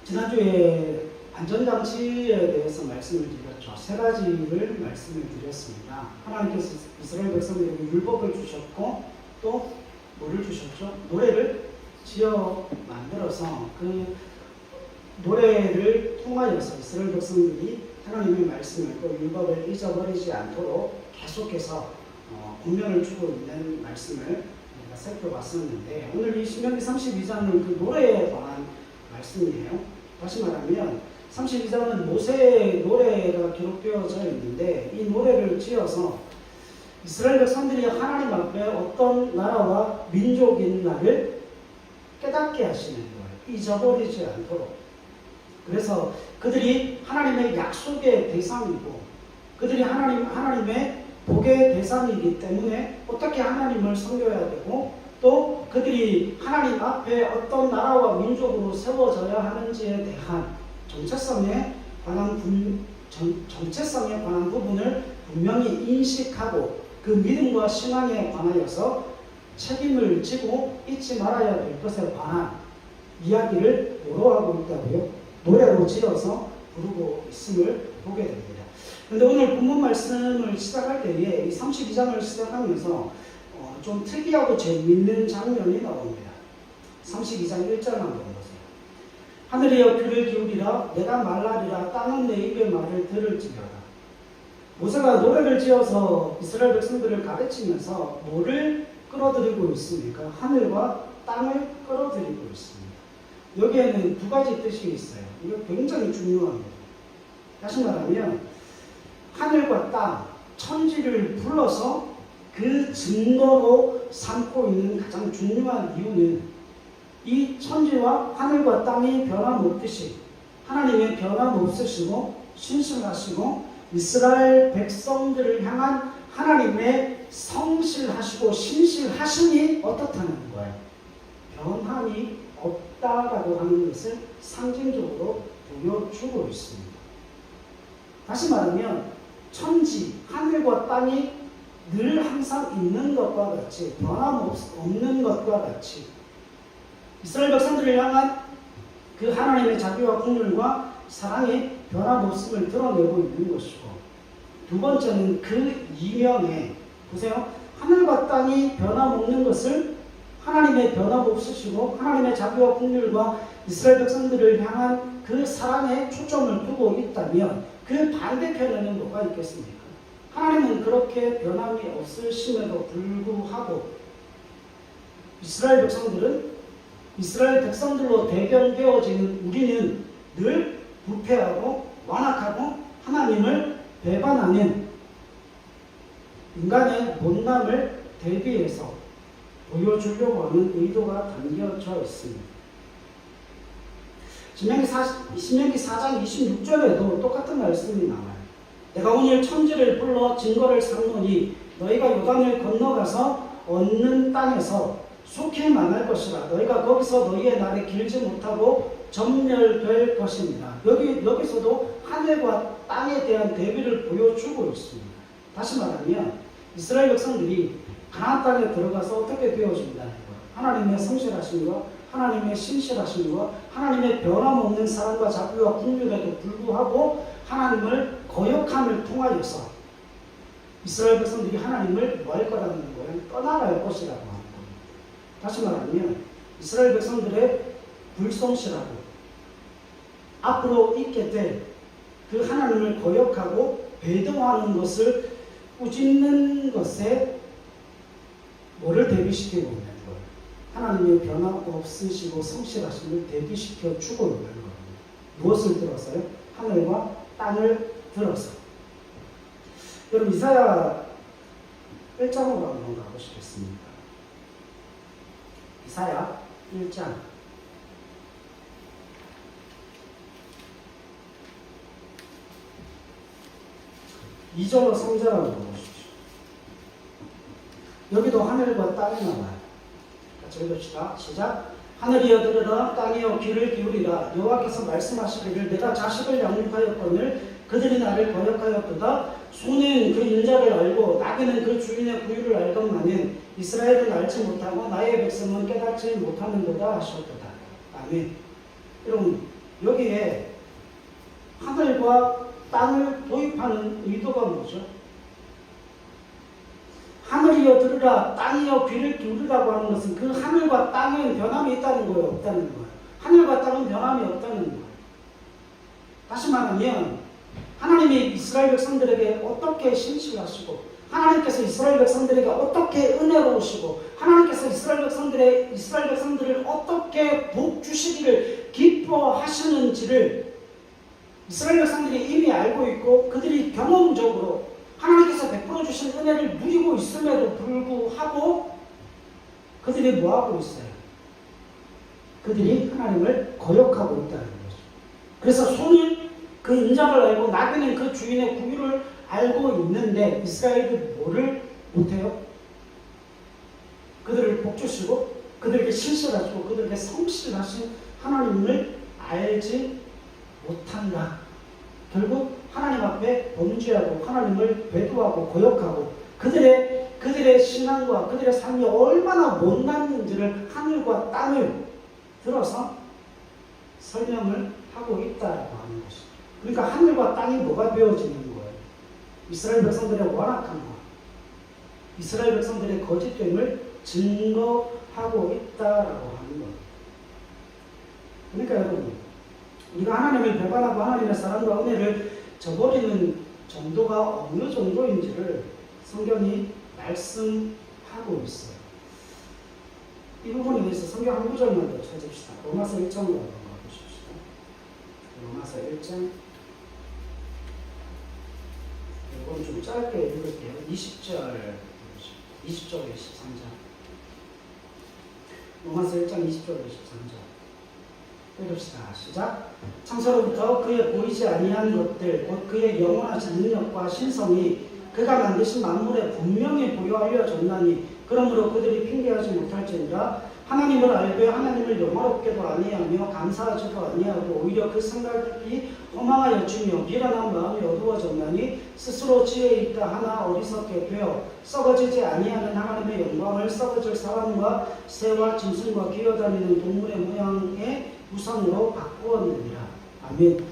지난주에 안전장치에 대해서 말씀을 드렸죠. 세 가지를 말씀을 드렸습니다. 하나님께서 이스라엘 백성들에게 율법을 주셨고 또 뭐를 주셨죠? 노래를 지어 만들어서 그 노래를 통하여서 이스라엘 백성들이 하나님의 말씀을 또 율법을 잊어버리지 않도록 계속해서 권면을 주고 있는 말씀을 우리가 살펴봤었는데, 오늘 이 신명기 32장은 그 노래에 관한 말씀이에요. 다시 말하면 32장은 모세의 노래가 기록되어져 있는데, 이 노래를 지어서 이스라엘 백성들이 하나님 앞에 어떤 나라와 민족인가를 깨닫게 하시는 거예요. 잊어버리지 않도록. 그래서 그들이 하나님의 약속의 대상이고 그들이 하나님의 복의 대상이기 때문에 어떻게 하나님을 섬겨야 되고 또 그들이 하나님 앞에 어떤 나라와 민족으로 세워져야 하는지에 대한 정체성에 관한 부분을 분명히 인식하고 그 믿음과 신앙에 관하여서 책임을 지고 잊지 말아야 될 것에 관한 이야기를 노래하고 있다고요. 노래로 지어서 부르고 있음을 보게 됩니다. 그런데 오늘 본문 말씀을 시작할 때에 이 32장을 시작하면서 좀 특이하고 재미있는 장면이 나옵니다. 32장 1절 한번 보세요. 하늘이여 귀를 기울이라, 내가 말하리라, 땅은 내 입의 말을 들을지어다. 모세가 노래를 지어서 이스라엘 백성들을 가르치면서 뭐를 끌어들이고 있습니까? 하늘과 땅을 끌어들이고 있습니다. 여기에는 두 가지 뜻이 있어요. 이거 굉장히 중요합니다. 다시 말하면 하늘과 땅, 천지를 불러서 그 증거로 삼고 있는 가장 중요한 이유는 이 천지와 하늘과 땅이 변함없듯이 하나님의 변함없으시고 신실하시고 이스라엘 백성들을 향한 하나님의 성실하시고 신실하심이 어떻다는 거예요. 변함이 없다라고 하는 것을 상징적으로 보여주고 있습니다. 다시 말하면 천지, 하늘과 땅이 늘 항상 있는 것과 같이 변함없는 것과 같이 이스라엘 백성들을 향한 그 하나님의 자비와 긍휼과 사랑의 변함없음을 드러내고 있는 것이고, 두 번째는 그 이면에 보세요. 하늘과 땅이 변함없는 것을 하나님의 변함없으시고 하나님의 자비와 긍휼과 이스라엘 백성들을 향한 그 사랑에 초점을 두고 있다면 그 반대편에는 뭐가 있겠습니까? 하나님은 그렇게 변함이 없으심에도 불구하고 이스라엘 백성들로 대변되어지는 우리는 늘 부패하고 완악하고 하나님을 배반하는 인간의 못남을 대비해서 보여주려고 하는 의도가 담겨져 있습니다. 신명기 4장 26절에도 똑같은 말씀이 나와요. 내가 오늘 천지를 불러 증거를 삼노니 너희가 요단을 건너가서 얻는 땅에서 속히 망할 것이라. 너희가 거기서 너희의 날이 길지 못하고 전멸될 것입니다. 여기서도 하늘과 땅에 대한 대비를 보여주고 있습니다. 다시 말하면 이스라엘 백성들이 가나안 땅에 들어가서 어떻게 되어진다는 거예요. 하나님의 성실하심과 하나님의 신실하심과 하나님의 변함없는 사랑과 자비와 긍휼에도 불구하고 하나님을 거역함을 통하여서 이스라엘 백성들이 하나님을 뭐 할 거라는 거예요? 떠나갈 것이라고 하는 겁니다. 다시 말하면 이스라엘 백성들의 불성실하고 앞으로 있게 될 그 하나님을 거역하고 배도하는 것을 꾸짖는 것에 뭐를 대비시키고 있는 거예요? 하나님의 변함없으시고 성실하심을 대비시켜 주고 있는 겁니다. 무엇을 들어서요? 하늘과 땅을 들어서. 여러분 이사야 1장으로 한번 가보시겠습니다. 이사야 1장 2절로 3절 한번 보십시오. 여기도 하늘과 땅이 나와요. 같이 읽읍시다. 시작. 하늘이여 들으라, 땅이여 귀를 기울이라. 여호와께서 말씀하시기를 내가 자식을 양육하였거늘 그들이 나를 거역하였도다. 소는 그 인자를 알고 나귀는 그 주인의 부유를 알건만은 이스라엘은 알지 못하고 나의 백성은 깨닫지 못하는도다 하셨도다. 아멘. 여러분 여기에 하늘과 땅을 도입하는 의도가 뭐죠? 하늘이여 들으라 땅이여 귀를 기울이라고 하는 것은 그 하늘과 땅에는 변함이 있다는 거예요, 없다는 거예요? 하늘과 땅은 변함이 없다는 거예요. 다시 말하면 하나님이 이스라엘 백성들에게 어떻게 신실하시고 하나님께서 이스라엘 백성들에게 어떻게 은혜로우시고 하나님께서 이스라엘 백성들을 어떻게 복 주시기를 기뻐하시는지를 이스라엘 백성들이 이미 알고 있고 그들이 경험적으로 하나님께서 베풀어 주신 은혜를 누리고 있음에도 불구하고 그들이 뭐하고 있어요? 그들이 하나님을 거역하고 있다는 거죠. 그래서 소는 그 인장을 알고 나귀는 그 주인의 구유를 알고 있는데 이스라엘이 뭐를 못해요? 그들을 복주시고 그들에게 신실하시고 그들에게 성실하신 하나님을 알지 못한다. 결국 하나님 앞에 범죄하고 하나님을 배도하고 거역하고 그들의 신앙과 그들의 삶이 얼마나 못났는지를 하늘과 땅을 들어서 설명을 하고 있다라고 하는 것입니다. 그러니까 하늘과 땅이 뭐가 되어지는 거예요? 이스라엘 백성들의 완악함과 이스라엘 백성들의 거짓됨을 증거하고 있다라고 하는 거예요. 그러니까 여러분, 우리가 하나님을 배반하고 하나님의 사랑과 은혜를 저버리는 정도가 어느 정도인지를 성경이 말씀하고 있어요. 이 부분에 대해서 성경 한 구절만 더 찾읍시다. 로마서 1장으로 한번 가보십시다. 로마서 1장. 이건 좀 짧게 읽을게요. 20절, 20절에 13절. 로마서 1장 20절에 13절. 읽읍시다. 시작. 창세로부터 그의 보이지 아니한 것들 곧 그의 영원하신 능력과 신성이 그가 만드신 만물에 분명히 보여 알려졌나니 그러므로 그들이 핑계하지 못할지니라. 하나님을 알되 하나님을 영화롭게도 아니하며 감사하지도 아니하고 오히려 그 생각이 허망하여지며 미련한 마음이 어두워졌나니 스스로 지혜 있다 하나 어리석게 되어 썩어지지 아니하는 하나님의 영광을 썩어질 사람과 새와 짐승과 기어다니는 동물의 모양의 우상으로 바꾸었느니라. 아멘.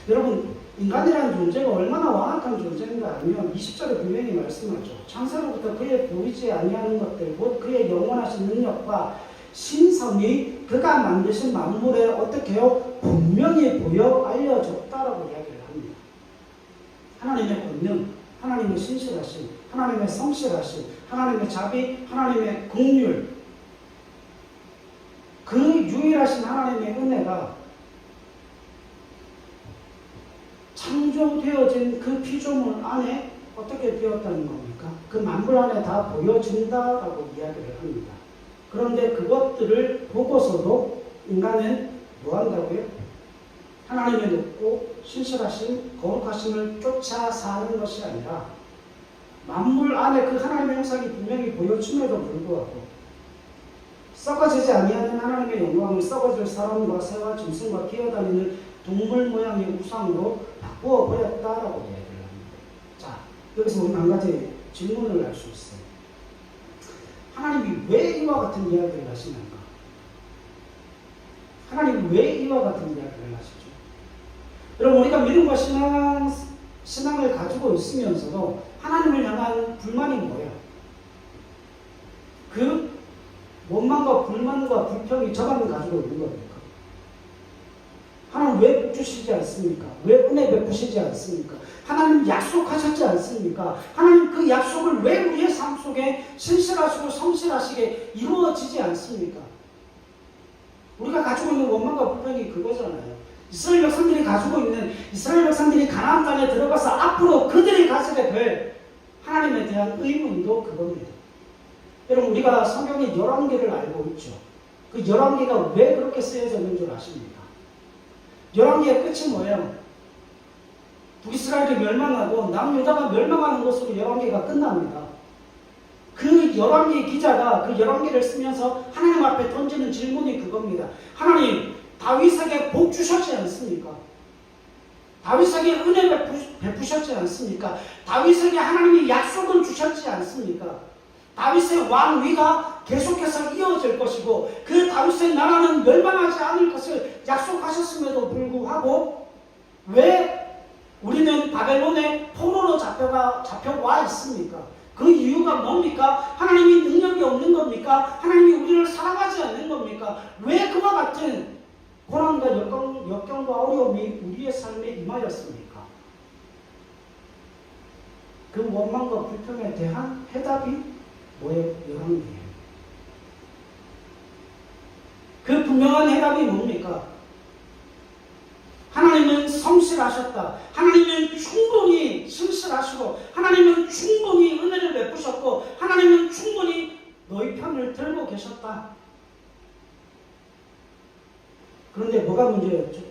여러분, 인간이라는 존재가 얼마나 완악한 존재인가 하면 20절에 분명히 말씀하죠. 창세로부터 그의 보이지 아니하는 것들 곧 그의 영원하신 능력과 신성이 그가 만드신 만물에 어떻게 해요? 분명히 보여 알려졌다라고 이야기를 합니다. 하나님의 권능, 하나님의 신실하심, 하나님의 성실하심, 하나님의 자비, 하나님의 긍휼, 그 유일하신 하나님의 은혜가 창조되어진 그 피조물 안에 어떻게 되었다는 겁니까? 그 만물 안에 다 보여진다라고 이야기를 합니다. 그런데 그것들을 보고서도 인간은 뭐 한다고요? 하나님의 높고 신실하신 거룩하심을 쫓아 사는 것이 아니라 만물 안에 그 하나님의 형상이 분명히 보여줌에도 불구하고 썩어지지 아니하는 하나님의 영광을 썩어질 사람과 새와 짐승과 기어다니는 동물 모양의 우상으로 바꾸어 버렸다라고 이야기를 합니다. 자, 여기서 우리는 한 가지 질문을 할 수 있어요. 하나님이 왜 이와 같은 이야기를 하시는가? 하나님이 왜 이와 같은 이야기를 하시죠? 여러분, 우리가 믿음과 신앙을 가지고 있으면서도 하나님을 향한 불만이 뭐예요? 그 원망과 불만과 불평이 저만 가지고 있는 겁니까? 하나님 왜 복 주시지 않습니까? 왜 은혜 베푸시지 않습니까? 하나님 약속하셨지 않습니까? 하나님 그 약속을 왜 우리의 삶 속에 신실하시고 성실하시게 이루어지지 않습니까? 우리가 가지고 있는 원망과 불평이 그거잖아요. 이스라엘 백성들이 가지고 있는, 이스라엘 백성들이 가나안 땅에 들어가서 앞으로 그들이 가지게 될 하나님에 대한 의문도 그겁니다. 여러분, 우리가 성경에 11개를 알고 있죠. 그 11개가 왜 그렇게 쓰여졌는 줄 아십니까? 11개의 끝이 뭐예요? 북이스라엘이 멸망하고 남유다가 멸망하는 것으로 11개가 끝납니다. 그 11개의 기자가 그 11개를 쓰면서 하나님 앞에 던지는 질문이 그겁니다. 하나님, 다윗에게 복 주셨지 않습니까? 다윗에게 은혜 베푸셨지 않습니까? 다윗에게 하나님이 약속을 주셨지 않습니까? 다윗의 왕위가 계속해서 이어질 것이고 그 다윗의 나라는 멸망하지 않을 것을 약속하셨습니다. 하셨음에도 불구하고 왜 우리는 바벨론의 포로로 잡혀와 있습니까? 그 이유가 뭡니까? 하나님이 능력이 없는 겁니까? 하나님이 우리를 사랑하지 않는 겁니까? 왜 그와 같은 고난과 역경과 어려움이 우리의 삶에 임하였습니까? 그 원망과 불평에 대한 해답이 뭐예요? 열왕기예요. 그 분명한 해답이 뭡니까? 하나님은 성실하셨다. 하나님은 충분히 신실하시고 하나님은 충분히 은혜를 베푸셨고 하나님은 충분히 너희 편을 들고 계셨다. 그런데 뭐가 문제였죠?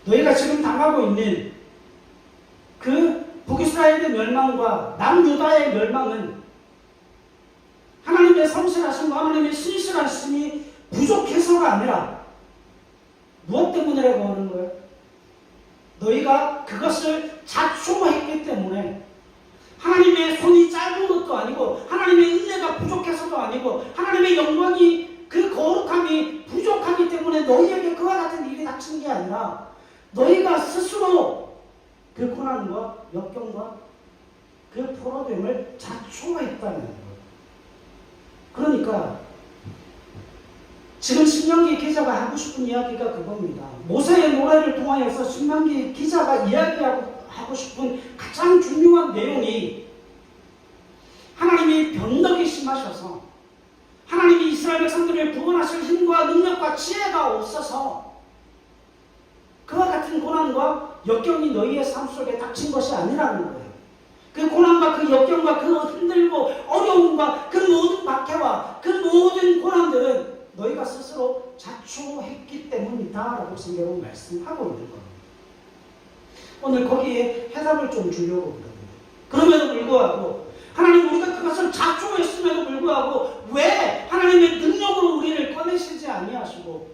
너희가 지금 당하고 있는 그 북이스라엘의 멸망과 남유다의 멸망은 하나님의 성실하심과 하나님의 신실하심이 부족해서가 아니라 무엇 때문이라고 하는 거예요? 너희가 그것을 자초했기 때문에 하나님의 손이 짧은 것도 아니고 하나님의 은혜가 부족해서도 아니고 하나님의 영광이 그 거룩함이 부족하기 때문에 너희에게 그와 같은 일이 닥친 게 아니라 너희가 스스로 그 고난과 역경과 그 포로됨을 자초했다는 거예요. 그러니까 지금 신명기 기자가 하고 싶은 이야기가 그겁니다. 모세의 노래를 통하여서 신명기 기자가 이야기하고 싶은 가장 중요한 내용이 하나님이 변덕이 심하셔서 하나님이 이스라엘 백성들을 구원하실 힘과 능력과 지혜가 없어서 그와 같은 고난과 역경이 너희의 삶 속에 닥친 것이 아니라는 거예요. 그 고난과 그 역경과 그 힘들고 어려움과 그 모든 박해와 그 모든 고난들은 너희가 스스로 자초했기 때문이다라고 성경은 말씀하고 있는 겁니다. 오늘 거기에 해답을 좀 주려고 합니다. 그럼에도 불구하고 하나님 우리가 그것을 자초했음에도 불구하고 왜 하나님의 능력으로 우리를 꺼내시지 아니하시고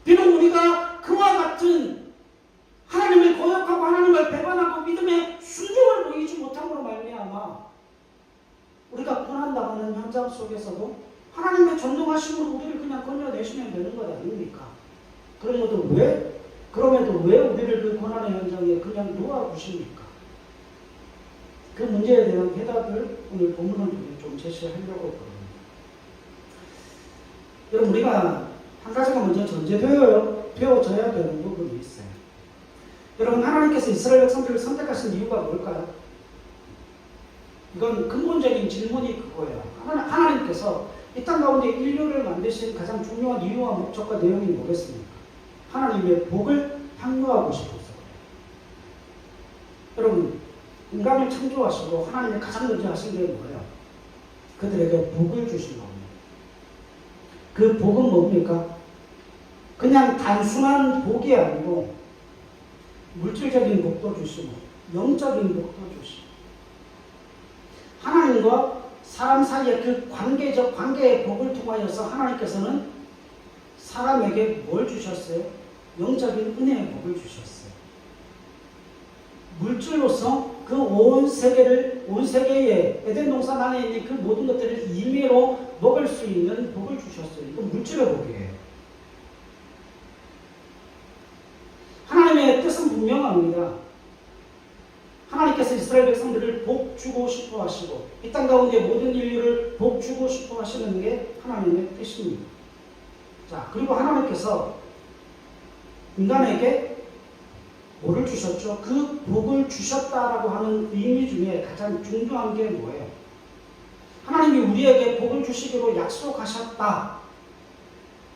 비록 우리가 그와 같은 하나님을 거역하고 하나님을 배반하고 믿음의 순종을 보이지 못함으로 말미암아 우리가 고난당하는 현장 속에서도 하나님의 전능하심으로 우리를 그냥 건져내시면 되는 것 아닙니까? 그럼에도 왜 우리를 그 고난의 현장에 그냥 놓아주십니까? 그 문제에 대한 해답을 오늘 본문을 통해 좀 제시하려고 합니다. 여러분 우리가 한 가지가 먼저 전제되어져야 되는 부분이 있어요. 여러분 하나님께서 이스라엘 백성들을 선택하신 이유가 뭘까요? 이건 근본적인 질문이 그거예요. 하나님께서 이 땅 가운데 인류를 만드신 가장 중요한 이유와 목적과 내용이 뭐겠습니까? 하나님의 복을 향유하고 싶어서 그래요. 여러분 인간을 창조하시고 하나님의 가장 먼저 하신 게 뭐예요? 그들에게 복을 주신 겁니다. 그 복은 뭡니까? 그냥 단순한 복이 아니고 물질적인 복도 주시고 영적인 복도 주시고 하나님과 사람 사이의 그 관계의 복을 통하여서 하나님께서는 사람에게 뭘 주셨어요? 영적인 은혜의 복을 주셨어요. 물질로서 그 온 세계의 에덴 동산 안에 있는 그 모든 것들을 임의로 먹을 수 있는 복을 주셨어요. 이건 물질의 복이에요. 하나님의 뜻은 분명합니다. 하나님께서 이스라엘 백성들을 복 주고 싶어 하시고 이 땅 가운데 모든 인류를 복 주고 싶어 하시는 게 하나님의 뜻입니다. 자, 그리고 하나님께서 인간에게 뭐를 주셨죠? 그 복을 주셨다라고 하는 의미 중에 가장 중요한 게 뭐예요? 하나님이 우리에게 복을 주시기로 약속하셨다.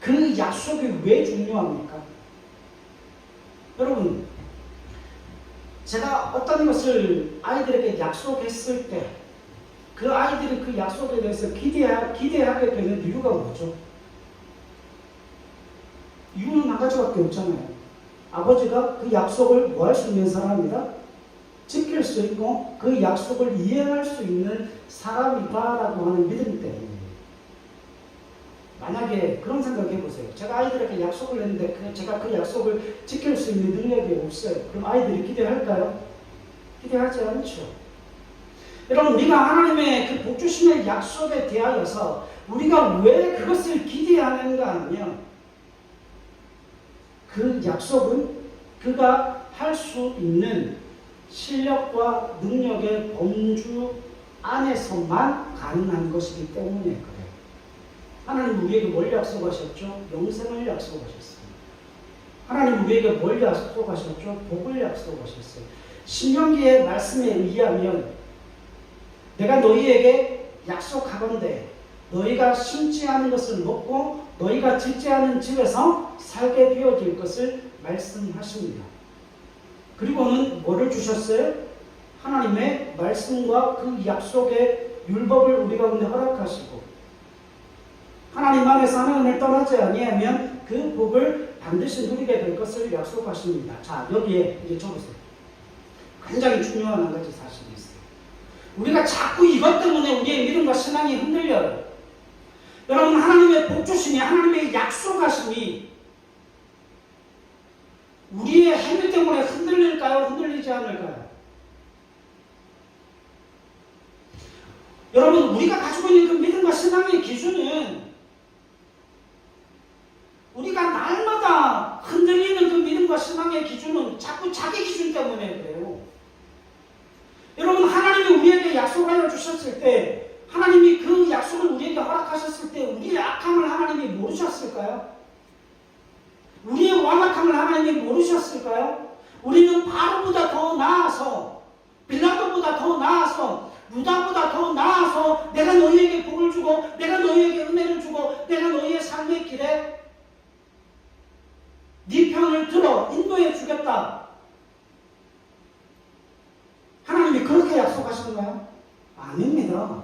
그 약속이 왜 중요합니까? 여러분 제가 어떤 것을 아이들에게 약속했을 때 그 아이들이 그 약속에 대해서 기대하게 되는 이유가 뭐죠? 이유는 한 가지밖에 없잖아요. 아버지가 그 약속을 뭐 할 수 있는 사람이다? 지킬 수 있고 그 약속을 이행할 수 있는 사람이다라고 하는 믿음 때문에 만약에 그런 생각 해보세요. 제가 아이들에게 약속을 했는데 제가 그 약속을 지킬 수 있는 능력이 없어요. 그럼 아이들이 기대할까요? 기대하지 않죠. 여러분 우리가 하나님의 그 복 주심의 약속에 대하여서 우리가 왜 그것을 어떻게 하는가 하면 그 약속은 그가 할 수 있는 실력과 능력의 범주 안에서만 가능한 것이기 때문에 그래요. 하나님 우리에게 뭘 약속하셨죠? 영생을 약속하셨어요. 하나님 우리에게 뭘 약속하셨죠? 복을 약속하셨어요. 신명기의 말씀에 의하면 내가 너희에게 약속하건대 너희가 심지 않은 것을 먹고 너희가 짓지 않은 집에서 살게 되어질 것을 말씀하십니다. 그리고는 뭐를 주셨어요? 하나님의 말씀과 그 약속의 율법을 우리 가운데 허락하시고 하나님 안에서 하나님을 떠나지 아니하면 그 복을 반드시 누리게 될 것을 약속하십니다. 자, 여기에 이제 적으세요. 굉장히 중요한 한 가지 사실이 있어요. 우리가 자꾸 이것 때문에 우리의 믿음과 신앙이 흔들려요. 여러분, 하나님의 복주심이, 하나님의 약속하심이 우리의 행위 때문에 흔들릴까요? 흔들리지 않을까요? 여러분, 우리가 가지고 있는 그 믿음과 신앙의 기준은 우리가 날마다 흔들리는 그 믿음과 신앙의 기준은 자꾸 자기 기준 때문에 그래요. 여러분, 하나님이 우리에게 약속하여 주셨을 때, 하나님이 그 약속을 우리에게 허락하셨을 때 우리의 악함을 하나님이 모르셨을까요? 우리의 완악함을 하나님이 모르셨을까요? 우리는 바로보다 더 나아서, 빌라도보다 더 나아서, 유다보다 더 나아서 내가 너희에게 복을 주고 내가 너희에게 은혜를 주고 내가 너희의 삶의 길에 네 편을 들어 인도해 주겠다. 하나님이 그렇게 약속하셨나요? 아닙니다.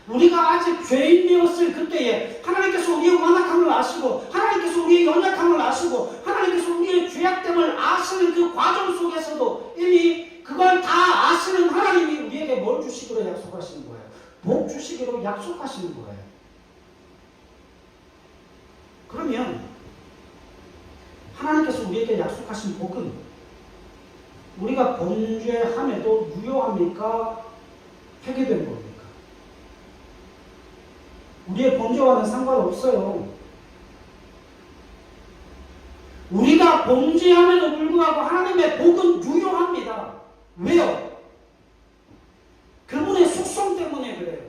우리가 아직 죄인이었을 그때에 하나님께서 우리의 완악함을 아시고 하나님께서 우리의 연약함을 아시고 하나님께서 우리의 죄악됨을 아시는 그 과정 속에서도 이미 그걸 다 아시는 하나님이 우리에게 뭘 주시기로 약속하시는 거예요? 복 주시기로 약속하시는 거예요. 그러면 하나님께서 우리에게 약속하신 복은 우리가 범죄함에도 유효합니까? 폐기된 겁니까? 우리의 범죄와는 상관없어요. 우리가 범죄함에도 불구하고 하나님의 복은 유효합니다. 왜요? 그분의 속성 때문에 그래요.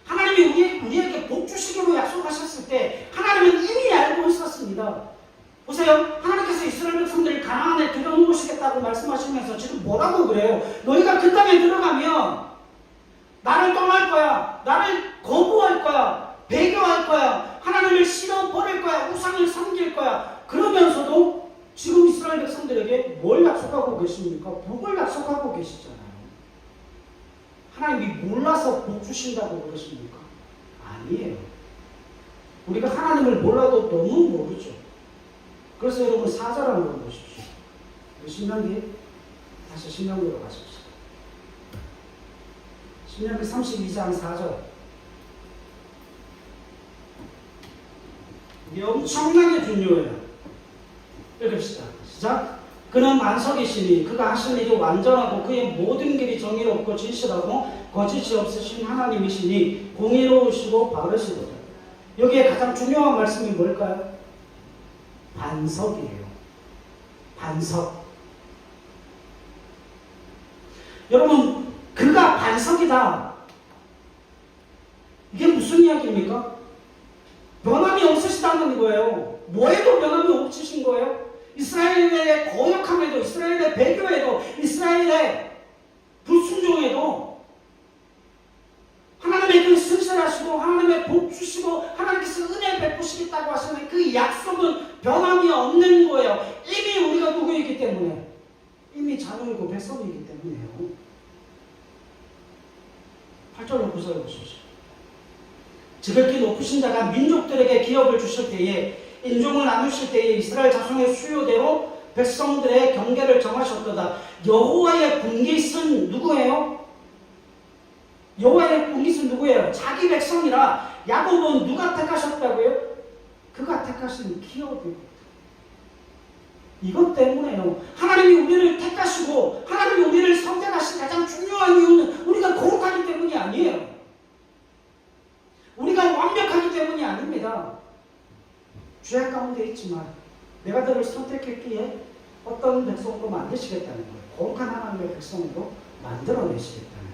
하나님이 우리에게 복 주시기로 약속하셨을 때 하나님은 이미 알고 있었습니다. 보세요. 하나님께서 이스라엘 백성들을 가나안에 들여놓으시겠다고 말씀하시면서 지금 뭐라고 그래요? 너희가 그 땅에 들어가면 나를 떠날 거야. 나를 거부할 거야. 배교할 거야. 하나님을 싫어버릴 거야. 우상을 섬길 거야. 그러면서도 지금 이스라엘 백성들에게 뭘 약속하고 계십니까? 복을 약속하고 계시잖아요. 하나님이 몰라서 복 주신다고 그러십니까? 아니에요. 우리가 하나님을 몰라도 너무 모르죠. 그래서 여러분 4절 한번 보십시오. 신명기, 다시 신명기로 가십시오. 신명기 32장 4절. 이게 엄청나게 중요해요. 읽읍시다. 시작. 그는 만석이시니 그가 하신 일이 완전하고 그의 모든 길이 정의롭고 진실하고 거짓이 없으신 하나님이시니 공의로우시고 바르시도다. 여기에 가장 중요한 말씀이 뭘까요? 반석이에요. 반석. 여러분, 그가 반석이다. 이게 무슨 이야기입니까? 변함이 없으시다는 거예요. 뭐에도 변함이 없으신 거예요? 이스라엘의 거역함에도, 이스라엘의 배교에도, 이스라엘의 불순종에도 하나님의 그 신실하시고 하나님의 복 주시고 하나님께서 은혜 베푸시겠다고 하시는 그 약속은 변함이 없는 거예요. 이미 우리가 누구이기 때문에, 이미 자녀이고 백성이기 때문에요. 8절로 9절을 보십시오. 지극히 높으신 자가 민족들에게 기업을 주실 때에 인종을 나누실 때에 이스라엘 자손의 수요대로 백성들의 경계를 정하셨도다. 여호와의 분깃은 누구예요? 여호와의 분깃은 누구예요? 자기 백성이라. 야곱은 누가 택하셨다고요? 그가 택하신 기업입니다. 이것 때문에요. 하나님이 우리를 택하시고 하나님이 우리를 선택하신 가장 중요한 이유는 우리가 거룩하기 때문이 아니에요. 우리가 완벽하기 때문이 아닙니다. 죄악 가운데 있지만 내가 너를 선택했기에 어떤 백성으로 만드시겠다는 거예요. 거룩한 하나님의 백성으로 만들어내시겠다는 거예요.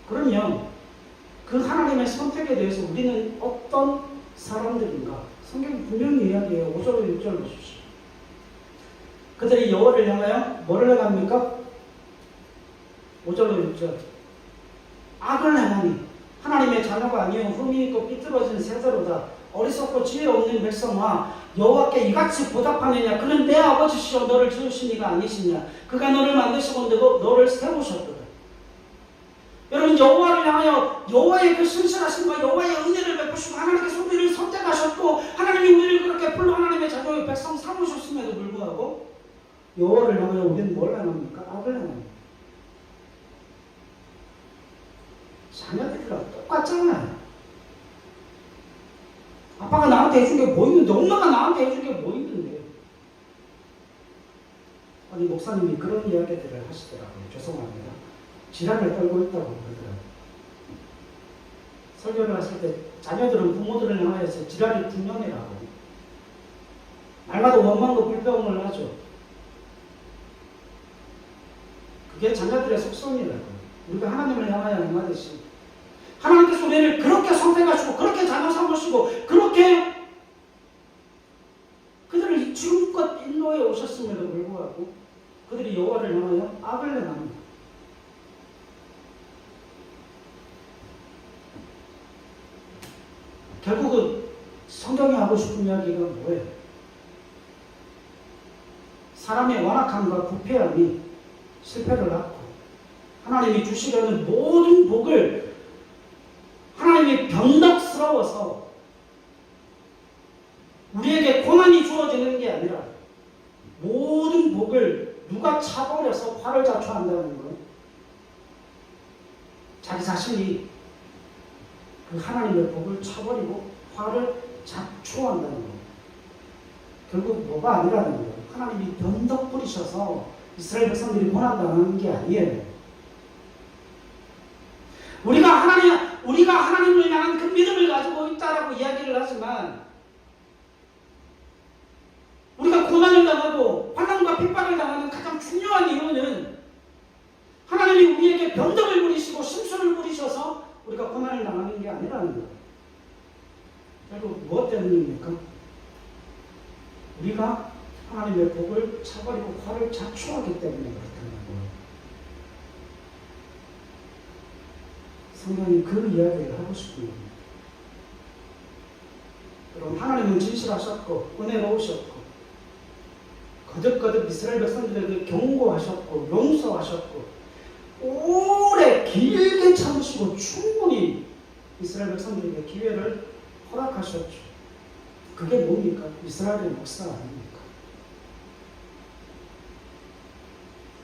그러면 그 하나님의 선택에 대해서 우리는 어떤 사람들인가? 성경이 분명히 이야기해요. 5절로 6절 보십시오. 그들이 여호와를 향하여 뭐를 행합니까? 5절로 6절. 악을 행하니 하나님의 자녀가 아니요 흠이 있고 삐뚤어진 세대로다. 어리석고 지혜 없는 백성아 여호와께 이같이 보답하느냐. 그는 내 아버지시여 너를 지으신 이가 아니시냐. 그가 너를 만드시고 너를 세우셨도다. 여러분 여호와를 향하여 여호와의 그 신실하심과 여호와의 은혜를 베푸시고 하나님께서 우리를 선택하셨고 하나님이 우리를 그렇게 불러 하나님의 자녀의 백성 삼으셨음에도 불구하고 여호와를 향하여 우리는 뭘 행합니까? 악을 행합니다. 자녀들이랑 똑같잖아요. 아빠가 나한테 해준 게 뭐 있는데 엄마가 나한테 해준 게 뭐 있는데. 아니 목사님이 그런 이야기들을 하시더라고요. 죄송합니다. 지랄을 떨고 있다고 그러더라고요. 설교를 하실 때 자녀들은 부모들을 향하여서 지랄이 분명이라고 날마다 원망과 불평을 하죠. 그게 자녀들의 속성이라고요. 우리가 하나님을 향하여 행하듯이 하나님께서 우리를 그렇게 선택하시고 그렇게 자녀 삼으시고 그렇게 그들을 지금껏 인도해 오셨음에도 불구하고 그들이 여호와를 향하여 악을 행합니다. 결국은 성경이 하고 싶은 이야기가 뭐예요? 사람의 완악함과 부패함이 실패를 낳고 하나님이 주시려는 모든 복을 하나님이 변덕스러워서 우리에게 고난이 주어지는 게 아니라 모든 복을 누가 차버려서 화를 자초한다는 거예요. 자기 자신이 그 하나님의 복을 차버리고 화를 자초한다는 거예요. 결국 뭐가 아니라는 거예요. 하나님이 변덕 부리셔서 이스라엘 백성들이 고난당하는 게 아니에요. 우리가 하나님을 향한 그 믿음을 가지고 있다라고 이야기를 하지만 우리가 고난을 당하고 환난과 핍박을 당하는 가장 중요한 이유는 하나님이 우리에게 변덕을 부리시고 심술을 부리셔서 우리가 고난을 당하는 게 아니라는 거예요. 결국 무엇 때문입니까? 우리가 하나님의 복을 차버리고 화를 자초하기 때문에 그렇다는 거예요. 성경이 그 이야기를 하고 싶은 겁니다. 여러분 하나님은 진실하셨고 은혜로우셨고 거듭거듭 이스라엘 백성들에게 경고하셨고 용서하셨고 오래 길게 참으시고 충분히 이스라엘 백성들에게 기회를 허락하셨죠. 그게 뭡니까? 이스라엘의 역사 아닙니까?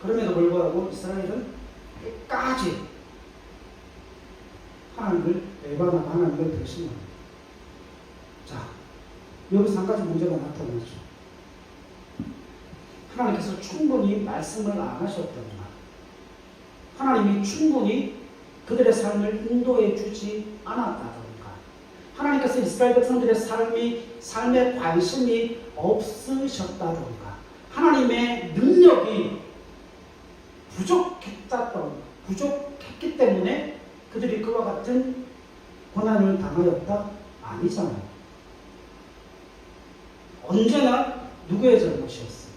그럼에도 불구하고 이스라엘은 끝까지 하나님을 배반하고 하나님을 배신합니다. 자, 여기서 한 가지 문제가 나타나죠. 하나님께서 충분히 말씀을 안 하셨던 말, 하나님이 충분히 그들의 삶을 인도해 주지 않았다던가, 하나님께서 이스라엘 백성들의 삶에 관심이 없으셨다던가, 하나님의 능력이 부족했기 때문에 그들이 그와 같은 고난을 당하였다? 아니잖아요. 언제나 누구의 잘못이었어요?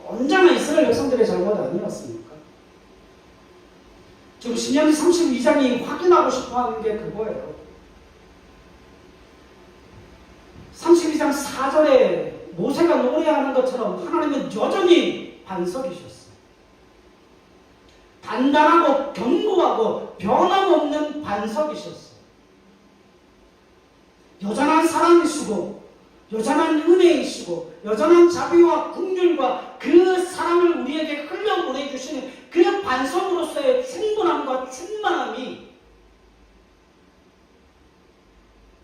언제나 이스라엘 백성들의 잘못 아니었습니까? 지금 신명기 32장이 확인하고 싶어하는 게 그거예요. 32장 4절에 모세가 노래하는 것처럼 하나님은 여전히 반석이셨어요. 단단하고 견고하고 변함없는 반석이셨어요. 여전한 사랑이시고 여전한 은혜이시고 여전한 자비와 긍휼과 그 사랑을 우리에게 흘려보내주시는 그 반석으로서의 충분함과 충만함이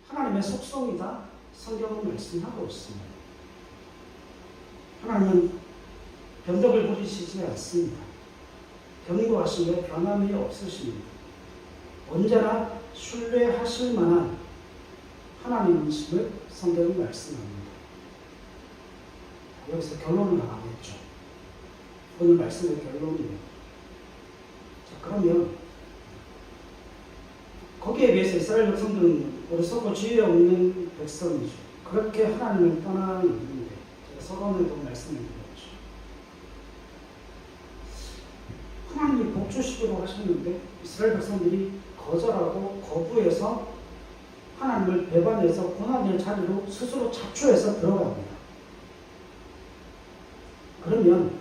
하나님의 속성이다 성경은 말씀하고 있습니다. 하나님은 변덕을 부리시지 않습니다. 견고하시며 변함이 없으십니다. 언제나 신뢰하실 만한 하나님이심을 성경은 말씀합니다. 여기서 결론을 나가겠죠. 오늘 말씀의 결론이에요. 자, 그러면 거기에 비해서 이스라엘 백성들은 어리석고 지혜 없는 백성이죠. 그렇게 하나님을 떠나는 이유인데 제가 서론에도 말씀을 드렸죠. 하나님이 복 주시기로 하셨는데 이스라엘 백성들이 거절하고 거부해서 하나님을 배반해서 고난의 자리로 스스로 자초해서 들어갑니다. 그러면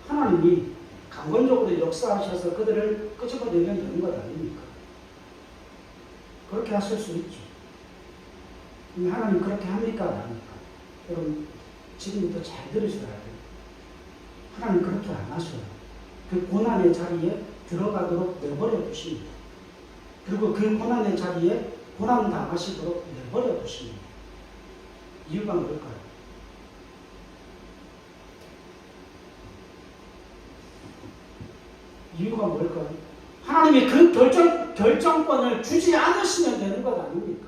하나님이 강권적으로 역사하셔서 그들을 끄집어내면 되는 것 아닙니까? 그렇게 하실 수 있죠. 하나님 그렇게 합니까? 안 합니까? 여러분 지금부터 잘 들으셔야 돼요. 하나님 그렇게 안 하셔요. 그 고난의 자리에 들어가도록 내버려 두십니다. 그리고 그 고난의 자리에 고난 당하시도록 내버려 두십니다. 이유가 뭘까요? 이유가 뭘까요? 하나님이 그 결정권을 주지 않으시면 되는 것 아닙니까?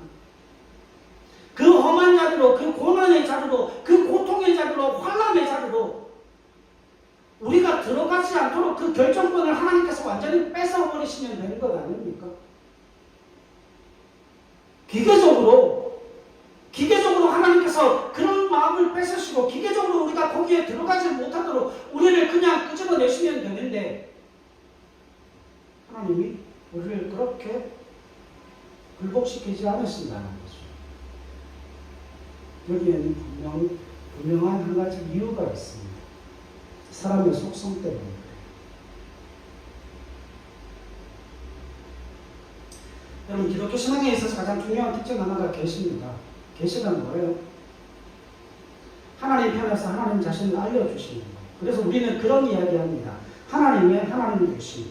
그 험한 자리로, 그 고난의 자리로, 그 고통의 자리로, 환난의 자리로 우리가 들어가지 않도록 그 결정권을 하나님께서 완전히 뺏어버리시면 되는 것 아닙니까? 기계적으로 하나님께서 그런 마음을 뺏으시고 기계적으로 우리가 거기에 들어가지 못하도록 우리를 그냥 끄집어내시면 되는데 하나님이 우리를 그렇게 굴복시키지 않으신다는 거죠. 여기에는 분명한 한 가지 이유가 있습니다. 사람의 속성 때문에 그래요. 여러분 기독교 신앙에 있어서 가장 중요한 특징 하나가 계시입니다. 계시가 뭐예요? 하나님 편에서 하나님 자신을 알려주시는 거예요. 그래서 우리는 그런 이야기합니다. 하나님의 하나님 되심.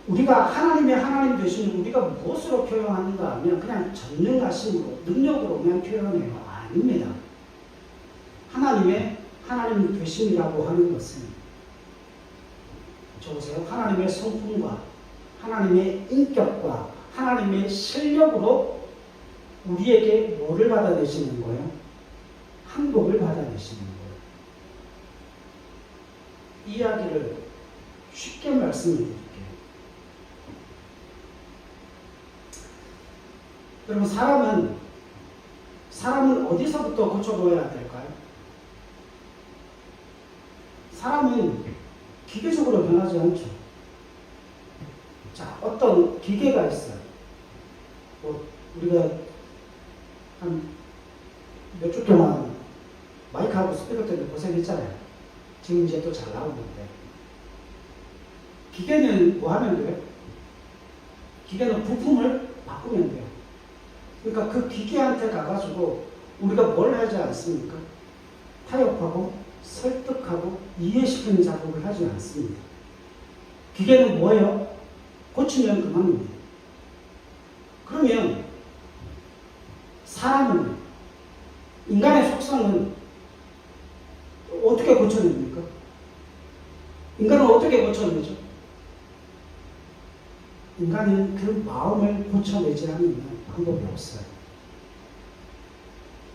우리가 하나님의 하나님 되심을 우리가 무엇으로 표현하는가 하면 그냥 전능하심으로 능력으로만 표현해요. 아닙니다. 하나님의 하나님 되심이라고 하는 것은 보세요. 하나님의 성품과 하나님의 인격과 하나님의 실력으로 우리에게 뭐를 받아내시는 거예요? 항복을 받아내시는 거예요. 이야기를 쉽게 말씀드릴게요. 여러분 사람은 어디서부터 고쳐놓아야 될까요? 사람은 기계적으로 변하지 않죠. 자, 어떤 기계가 있어요. 우리가 한 몇 주 동안 마이크하고 스피커 때문에 고생했잖아요. 지금 이제 또 잘 나오는데. 기계는 뭐 하면 돼요? 기계는 부품을 바꾸면 돼요. 그러니까 그 기계한테 가가지고 우리가 뭘 하지 않습니까? 타협하고 설득하고 이해시키는 작업을 하지 않습니다. 기계는 뭐예요? 고치면 그만입니다. 그러면 사람은 인간의 속성은 어떻게 고쳐냅니까? 인간은 어떻게 고쳐내죠? 인간은 그 마음을 고쳐내지 않으면 방법이 없어요.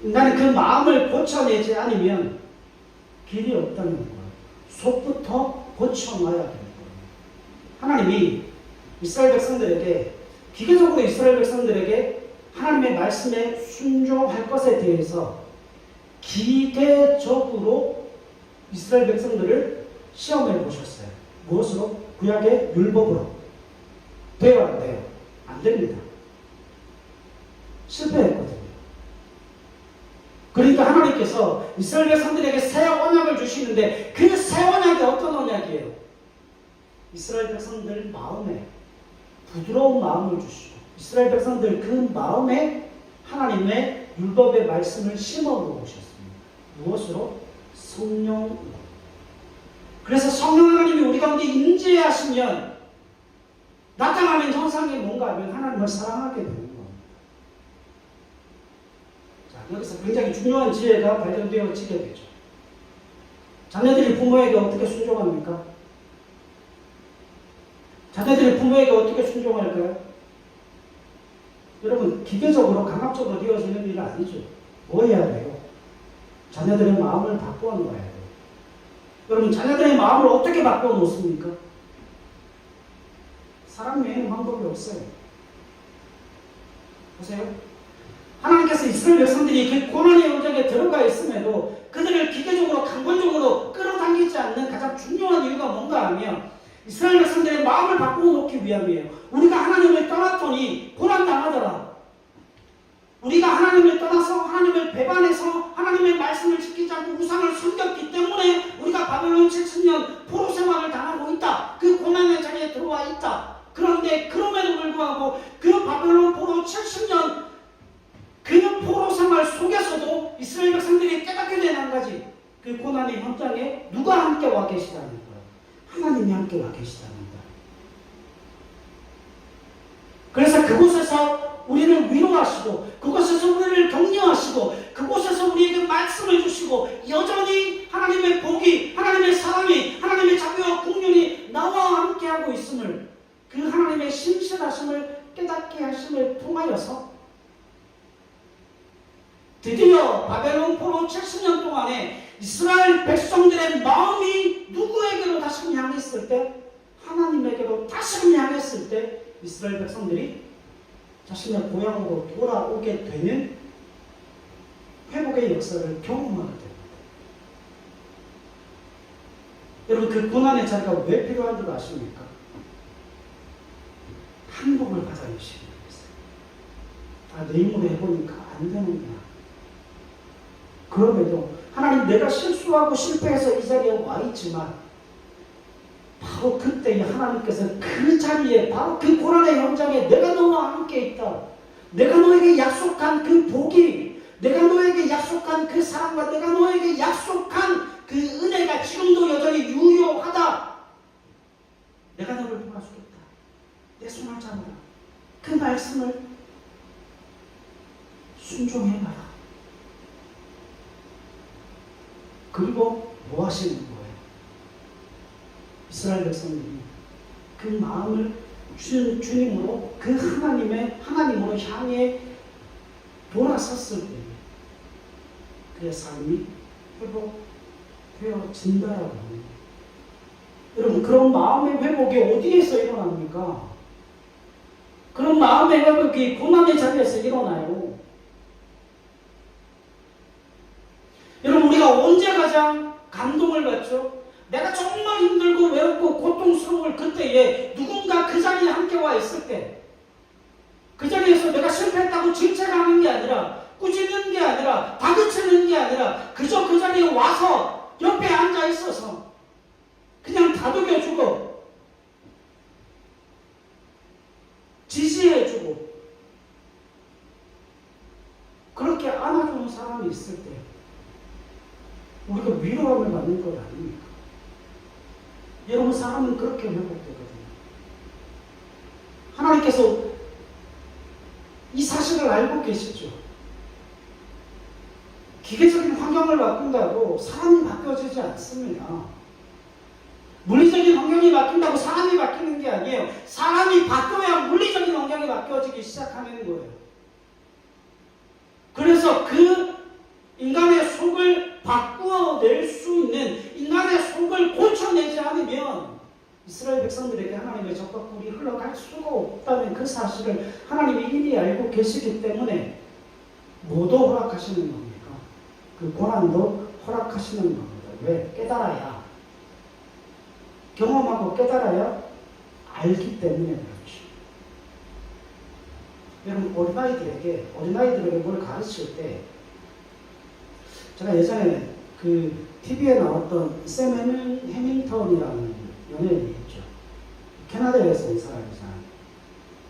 인간은 그 마음을 고쳐내지 않으면 길이 없다는 거예요. 속부터 고쳐놔야 되는 거예요. 하나님이 이스라엘 백성들에게 기계적으로 이스라엘 백성들에게 하나님의 말씀에 순종할 것에 대해서 기계적으로 이스라엘 백성들을 시험해 보셨어요. 무엇으로? 구약의 율법으로. 돼요, 안 돼요? 안 됩니다. 실패했거든요. 그러니까 하나님께서 이스라엘 백성들에게 새 언약을 주시는데 그 새 언약이 어떤 언약이에요? 이스라엘 백성들 마음에 부드러운 마음을 주시고 이스라엘 백성들 그 마음에 하나님의 율법의 말씀을 심어 놓으셨습니다. 무엇으로? 성령으로. 그래서 성령 하나님이 우리 가운데 임재하시면 나타나는 형상이 뭔가 하면 하나님을 사랑하게 되는 겁니다. 자, 여기서 굉장히 중요한 지혜가 발견되어지게 되죠. 자녀들이 부모에게 어떻게 순종합니까? 자녀들이 부모에게 어떻게 순종할까요? 여러분 기계적으로 강압적으로 되어지는 일은 아니죠. 뭐 해야 돼요? 자녀들의 마음을 바꾸어 놓아야 돼요. 여러분 자녀들의 마음을 어떻게 바꾸어 놓습니까? 사람 외에는 방법이 없어요. 보세요. 하나님께서 이스라엘 백성들이 그 고난의 현장에 들어가 있음에도 그들을 기계적으로 강권적으로 끌어당기지 않는 가장 중요한 이유가 뭔가 하면 이스라엘 백성들의 마음을 바꾸어 놓기 위함이에요. 우리가 하나님을 떠났더니 고난당하더라. 우리가 하나님을 떠나서 하나님을 배반해서 하나님의 말씀을 지키지 않고 우상을 섬겼기 때문에 우리가 바벨론 70년 포로 생활을 당하고 있다. 그 고난의 자리에 들어와 있다. 그런데 그럼에도 불구하고 그 바벨론 포로 70년 그 포로 생활 속에서도 이스라엘 백성들이 깨닫게 된 한 가지, 그 고난의 현장에 누가 함께 와 계시다는 거예요. 하나님이 함께 와 계시다는 거예요. 그래서 그곳에서 우리를 위로하시고 그곳에서 우리를 격려하시고 그곳에서 우리에게 말씀을 주시고 여전히 하나님의 복이, 하나님의 사랑이, 하나님의 자비와 긍휼이 나와 함께하고 있음을, 그 하나님의 신실하심을 깨닫게 하심을 통하여서 드디어 바벨론 포로 70년 동안에 이스라엘 백성들의 마음이 누구에게로 다시금 향했을 때, 하나님에게로 다시금 향했을 때 이스라엘 백성들이 자신의 고향으로 돌아오게 되는 회복의 역사를 경험하게 됩니다. 여러분 그 고난의 자리가 왜 필요한 줄 아십니까? 행복을 받아내시기 위해서. 내 힘으로 해보니까 안 되는 거야. 그럼에도 하나님, 내가 실수하고 실패해서 이 자리에 와 있지만 바로 그때 하나님께서 그 자리에, 바로 그 고난의 현장에 내가 너와 함께 있다. 내가 너에게 약속한 그 복이, 내가 너에게 약속한 그 사랑과 내가 너에게 약속한 그 은혜가 지금도 여전히 유효하다. 내가 너를 도와주겠다. 내 손을 잡아라. 그 말씀을 순종해봐라. 그리고 뭐 하시는 거예요? 이스라엘 백성들이 그 마음을 주님으로, 그 하나님으로 향해 돌아섰을 때 그의 삶이 회복되어진다라고 합니다. 여러분 그런 마음의 회복이 어디에서 일어납니까? 그런 마음의 회복이 고난의 자리에서 일어나요. 여러분 우리가 언제 가장 감동을 받죠? 내가 정말 힘들고 외롭고 고통스러울 그때에 누군가 그 자리에 함께 와 있을 때, 그 자리에서 내가 실패했다고 질책하는 게 아니라, 꾸짖는 게 아니라, 다그치는 게 아니라 그저 그 자리에 와서 옆에 앉아 있어서 그냥 다독여주고 지지해주고 그렇게 안아주는 사람이 있을 때 우리가 위로함을 받는 것 아닙니까? 여러분 사람은 그렇게 회복되거든요. 하나님께서 이 사실을 알고 계시죠. 기계적인 환경을 바꾼다고 사람이 바뀌어지지 않습니다. 물리적인 환경이 바뀐다고 사람이 바뀌는 게 아니에요. 사람이 바뀌어야 물리적인 환경이 바뀌어지기 시작하는 거예요. 그래서 그 인간의 속을 바꾸어낼 수 있는, 인간의 속을 고쳐내지 않으면 이스라엘 백성들에게 하나님의 적과꿀이 흘러갈 수가 없다는 그 사실을 하나님이 이미 알고 계시기 때문에 뭐도 허락하시는 겁니까? 그 고난도 허락하시는 겁니다. 왜? 깨달아야, 경험하고 깨달아야 알기 때문에 그렇죠. 여러분 어린아이들에게 뭘 가르칠 때, 제가 예전에 그 TV에 나왔던 샘 해밍턴이라는 연예인이 있죠. 캐나다에서 온 사람이잖아요.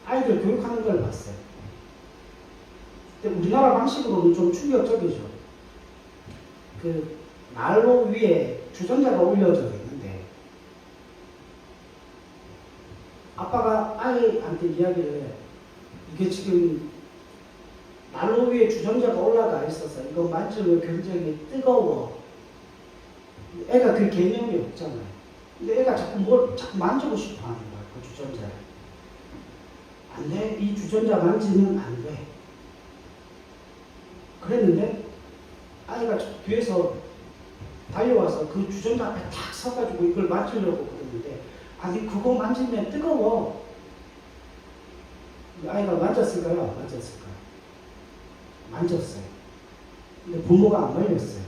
아이들 교육하는 걸 봤어요. 근데 우리나라 방식으로는 좀 충격적이죠. 그 난로 위에 주전자가 올려져 있는데 아빠가 아이한테 이야기를 해요. 이게 지금 난로 위에 주전자가 올라가 있어서 이거 만지면 굉장히 뜨거워. 애가 그 개념이 없잖아요. 근데 애가 자꾸 만지고 싶어 하는 거야, 그 주전자를. 안 돼. 이 주전자 만지면 안 돼. 그랬는데 아이가 뒤에서 달려와서 그 주전자 앞에 탁 서가지고 이걸 만지려고 그랬는데 아니 그거 만지면 뜨거워. 아이가 만졌을까요? 안 만졌을까요? 만졌어요. 근데 부모가 안 말렸어요.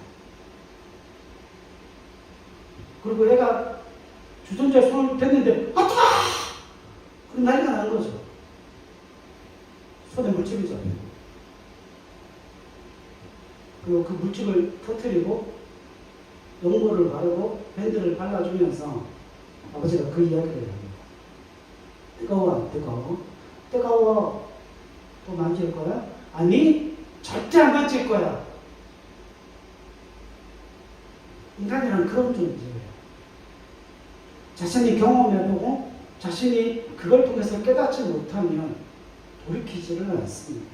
그리고 애가 주전자에 손을 댔는데 아 뜨거워! 그럼 난리가 난 거죠. 손에 물집이 잡혀요. 그리고 그 물집을 터뜨리고 연고를 바르고 밴드를 발라주면서 아버지가 그 이야기를 합니다. 뜨거워 안 뜨거워? 뜨거워. 또 만질 거야? 아니 절대 안 만질 거야. 인간이란 그런 존재예요. 자신이 경험해보고 자신이 그걸 통해서 깨닫지 못하면 돌이키지를 않습니다.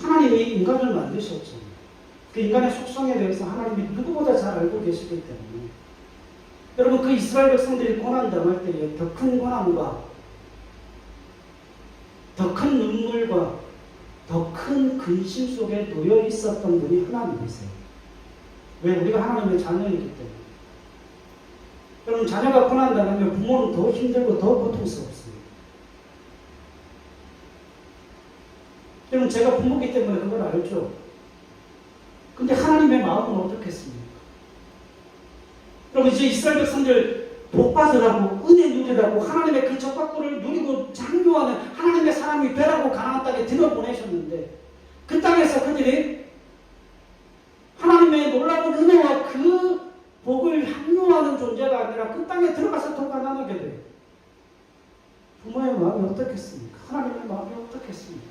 하나님이 인간을 만드셨죠. 그 인간의 속성에 대해서 하나님이 누구보다 잘 알고 계시기 때문에 여러분 그 이스라엘 백성들이 고난당할 때에 더 큰 고난과 더 큰 눈물과 더 큰 근심 속에 놓여 있었던 분이 하나님이세요. 왜? 우리가 하나님의 자녀이기 때문에. 여러분 자녀가 고난당하면 부모는 더 힘들고 더 고통스럽습니다. 여러분 제가 부모기 때문에 그걸 알죠. 근데 하나님의 마음은 어떻겠습니까? 여러분 이제 이스라엘 백성들 복 받으라고 은혜 누리라고 하나님의 그 적각도를 누리고 장려하는 하나님의 사람이 되라고 가나안 땅에 들여보내셨는데 그 땅에서 그들이 하나님의 놀라운 은혜와 그 복을 향유하는 존재가 아니라 그 땅에 들어가서 더 가난하게 돼요. 부모의 마음이 어떻겠습니까? 하나님의 마음이 어떻겠습니까?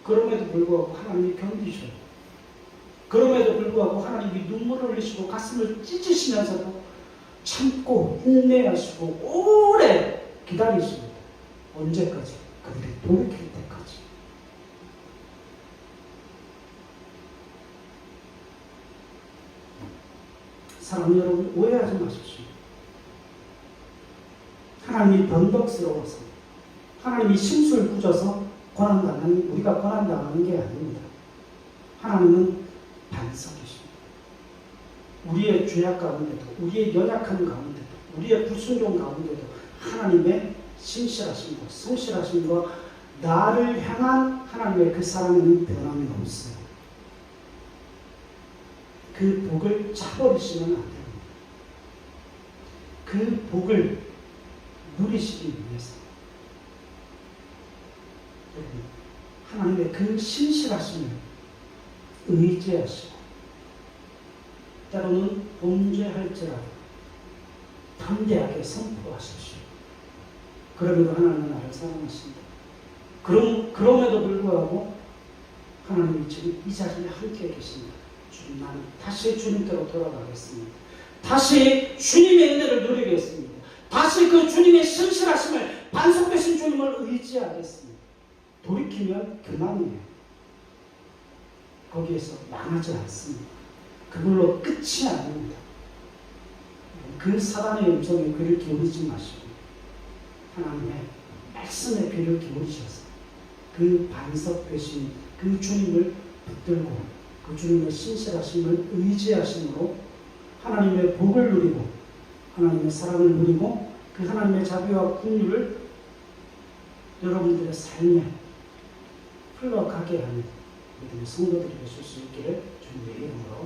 그럼에도 불구하고 하나님이 견디셔요. 그럼에도 불구하고 하나님이 눈물을 흘리시고 가슴을 찢으시면서도 참고 인내하시고 오래 기다리십니다. 언제까지? 그들이 돌이킬 때까지. 사랑 여러분 오해하지 마십시오. 하나님이 변덕스러워서 하나님이 심술 부져서 우리가 고난당하는 게 아닙니다. 하나님은 반석이십니다. 우리의 죄악 가운데도 우리의 연약함 가운데도 우리의 불순종 가운데도 하나님의 신실하심과 성실하심과 나를 향한 하나님의 그 사랑에는 변함이 없어요. 그 복을 차버리시면 안 됩니다. 그 복을 누리시기 위해서 하나님의 그 신실하심을 의지하시고 때로는 범죄할지라도 담대하게 선포하십시오. 그러므로 하나님은 나를 사랑하신다. 그럼에도 불구하고 하나님이 지금 이 자리에 함께 계십니다. 주님, 나는 다시 주님께로 돌아가겠습니다. 다시 주님의 은혜를 누리겠습니다. 다시 그 주님의 신실하심을 반석되신 주님을 의지하겠습니다. 돌이키면 그만이에요. 거기에서 망하지 않습니다. 그걸로 끝이 아닙니다. 그 사단의 음성에 귀를 기울이지 마시고 하나님의 말씀에 귀를 기울이셔서 그 반석 되신 그 주님을 붙들고 그 주님의 신실하심을 의지하심으로 하나님의 복을 누리고 하나님의 사랑을 누리고 그 하나님의 자비와 긍휼을 여러분들의 삶에 흘러가게 하는 믿음의 성도들이 되실 수 있기를 주님의 이름으로